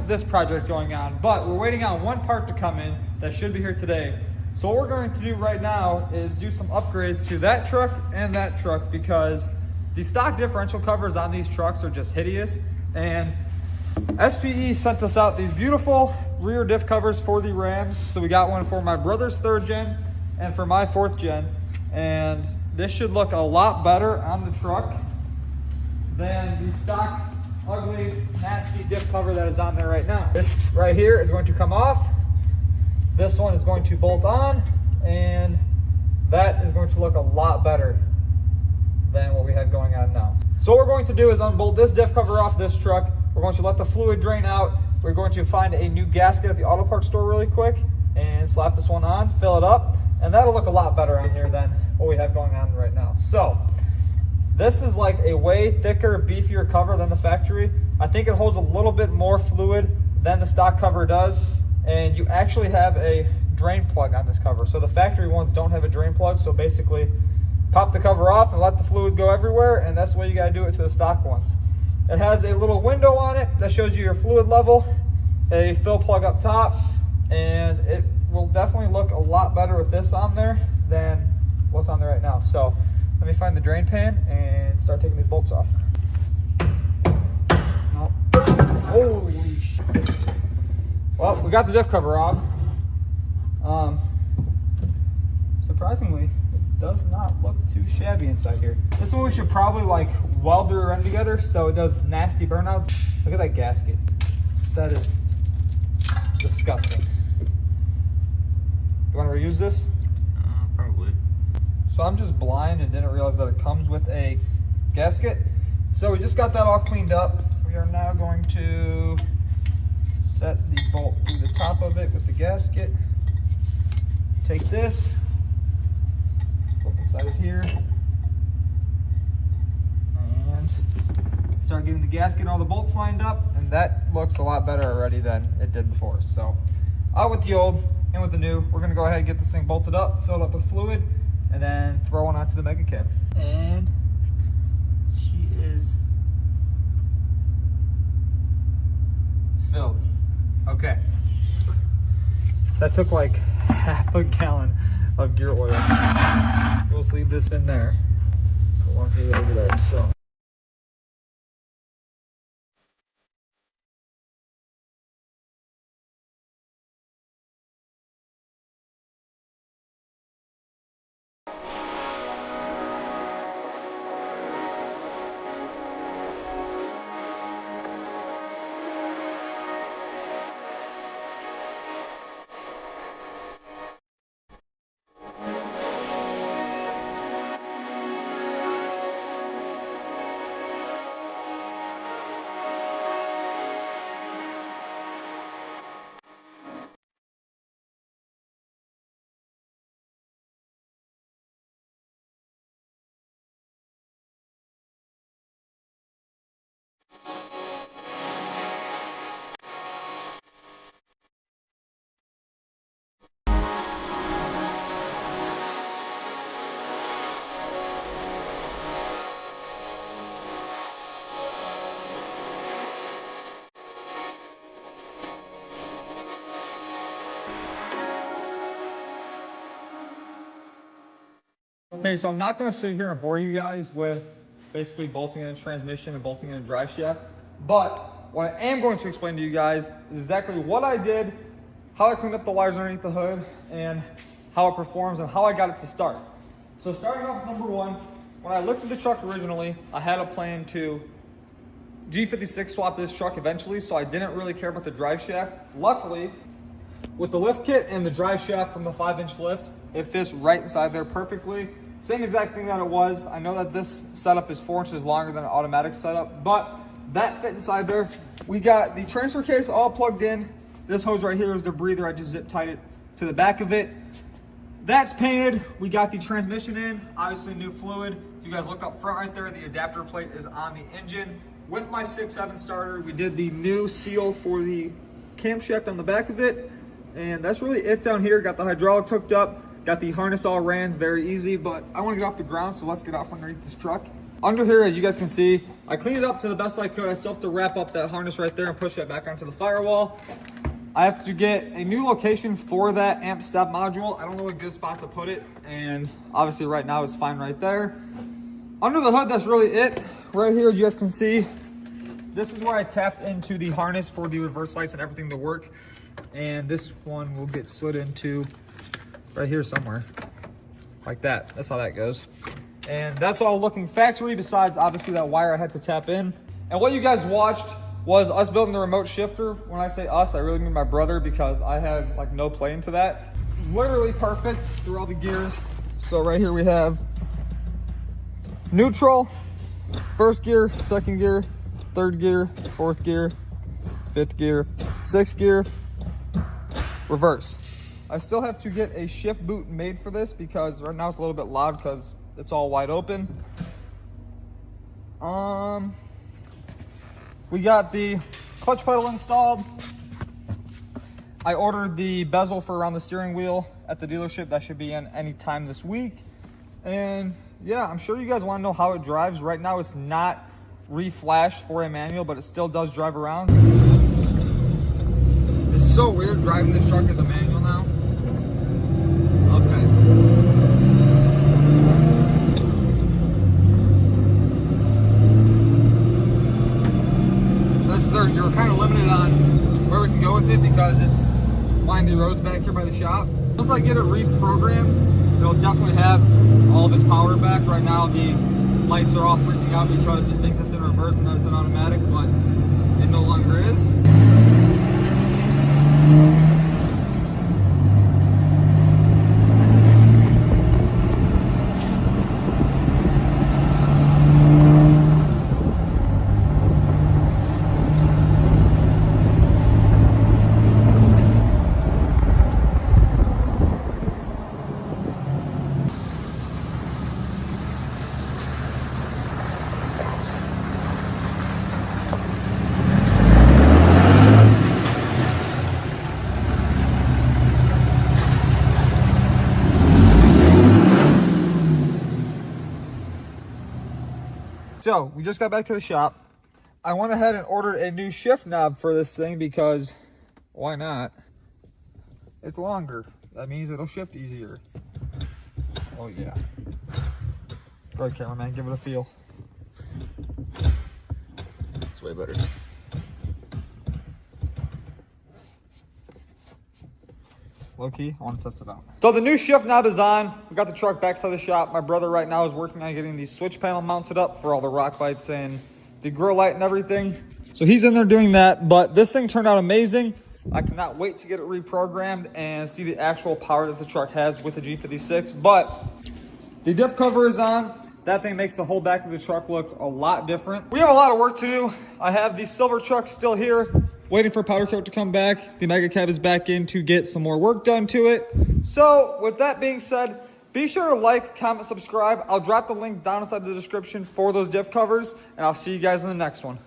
this project going on, but we're waiting on one part to come in that should be here today. So what we're going to do right now is do some upgrades to that truck and that truck, because the stock differential covers on these trucks are just hideous. And SPE sent us out these beautiful rear diff covers for the Rams. So we got one for my brother's 3rd gen and for my 4th gen. And this should look a lot better on the truck than the stock ugly, nasty diff cover that is on there right now. This right here is going to come off. This one is going to bolt on, and that is going to look a lot better than what we had going on now. So what we're going to do is unbolt this diff cover off this truck. We're going to let the fluid drain out. We're going to find a new gasket at the auto parts store really quick and slap this one on, fill it up, and that'll look a lot better on here than what we have going on right now. So this is like a way thicker, beefier cover than the factory. I think it holds a little bit more fluid than the stock cover does, and you actually have a drain plug on this cover. So the factory ones don't have a drain plug, so basically pop the cover off and let the fluid go everywhere, and that's the way you gotta do it to the stock ones. It has a little window on it that shows you your fluid level, a fill plug up top, and it will definitely look a lot better with this on there than what's on there right now. So let me find the drain pan and start taking these bolts off. No. Holy shit. Well, we got the diff cover off. Surprisingly, it does not look too shabby inside here. This one we should probably like weld the rear end together so it does nasty burnouts. Look at that gasket. That is disgusting. You want to reuse this? Probably. So I'm just blind and didn't realize that it comes with a gasket. So we just got that all cleaned up. We are now going to set the bolt through the top of it with the gasket. Take this, put it inside of here, and start getting the gasket and all the bolts lined up, and that looks a lot better already than it did before. So out with the old, in with the new. We're gonna go ahead and get this thing bolted up, filled up with fluid, and then throw one onto the mega cab. And she is filled. Okay. That took like half a gallon of gear oil. We'll just leave this in there. Put one here over there. So. Okay, so I'm not going to sit here and bore you guys with basically bolting in a transmission and bolting in a drive shaft, but what I am going to explain to you guys is exactly what I did, how I cleaned up the wires underneath the hood, and how it performs and how I got it to start. So starting off with number one, when I lifted the truck originally, I had a plan to G56 swap this truck eventually, so I didn't really care about the drive shaft. Luckily, with the lift kit and the drive shaft from the 5-inch lift, it fits right inside there perfectly. Same exact thing that it was. I know that this setup is 4 inches longer than an automatic setup, but that fit inside there. We got the transfer case all plugged in. This hose right here is the breather. I just zip tied it to the back of it. That's painted. We got the transmission in, obviously new fluid. If you guys look up front right there, the adapter plate is on the engine. With my 6.7 starter, we did the new seal for the camshaft on the back of it. And that's really it down here. Got the hydraulics hooked up. Got the harness all ran, very easy, but I want to get off the ground, so let's get off underneath this truck Under here, as you guys can see, I cleaned it up to the best I could. I still have to wrap up that harness right there and push that back onto the firewall. I have to get a new location for that amp step module. I don't know a good spot to put it, and obviously right now it's fine right there. Under the hood, that's really it. Right here, as you guys can see, this is where I tapped into the harness for the reverse lights and everything to work. And this one will get slid into right here somewhere, like that. That's how that goes. And that's all looking factory, besides obviously that wire I had to tap in. And what you guys watched was us building the remote shifter. When I say us, I really mean my brother, because I had like no play into that. Literally perfect through all the gears. So right here we have neutral, first gear, second gear, third gear, fourth gear, fifth gear, sixth gear, reverse. I still have to get a shift boot made for this because right now it's a little bit loud because it's all wide open. We got the clutch pedal installed. I ordered the bezel for around the steering wheel at the dealership. That should be in any time this week. And yeah, I'm sure you guys want to know how it drives. Right now it's not re-flashed for a manual, but it still does drive around. It's so weird driving this truck as a manual now. Okay. You're kind of limited on where we can go with it because it's windy roads back here by the shop. Once I get it reprogrammed, it'll definitely have all of its power back. Right now the lights are all freaking out because it thinks it's in reverse and that it's an automatic, but it no longer is. So we just got back to the shop. I went ahead and ordered a new shift knob for this thing because why not? It's longer. That means it'll shift easier. Oh yeah. Go ahead, cameraman, give it a feel. It's way better. Low key, I want to test it out. So the new shift knob is on. We got the truck back to the shop. My brother right now is working on getting the switch panel mounted up for all the rock lights and the grill light and everything. So he's in there doing that, but this thing turned out amazing. I cannot wait to get it reprogrammed and see the actual power that the truck has with the G56. But the diff cover is on. That thing makes the whole back of the truck look a lot different. We have a lot of work to do. I have the silver truck still here, waiting for powder coat to come back. The mega cab is back in to get some more work done to it. So with that being said, be sure to like, comment, subscribe. I'll drop the link down inside the description for those diff covers, and I'll see you guys in the next one.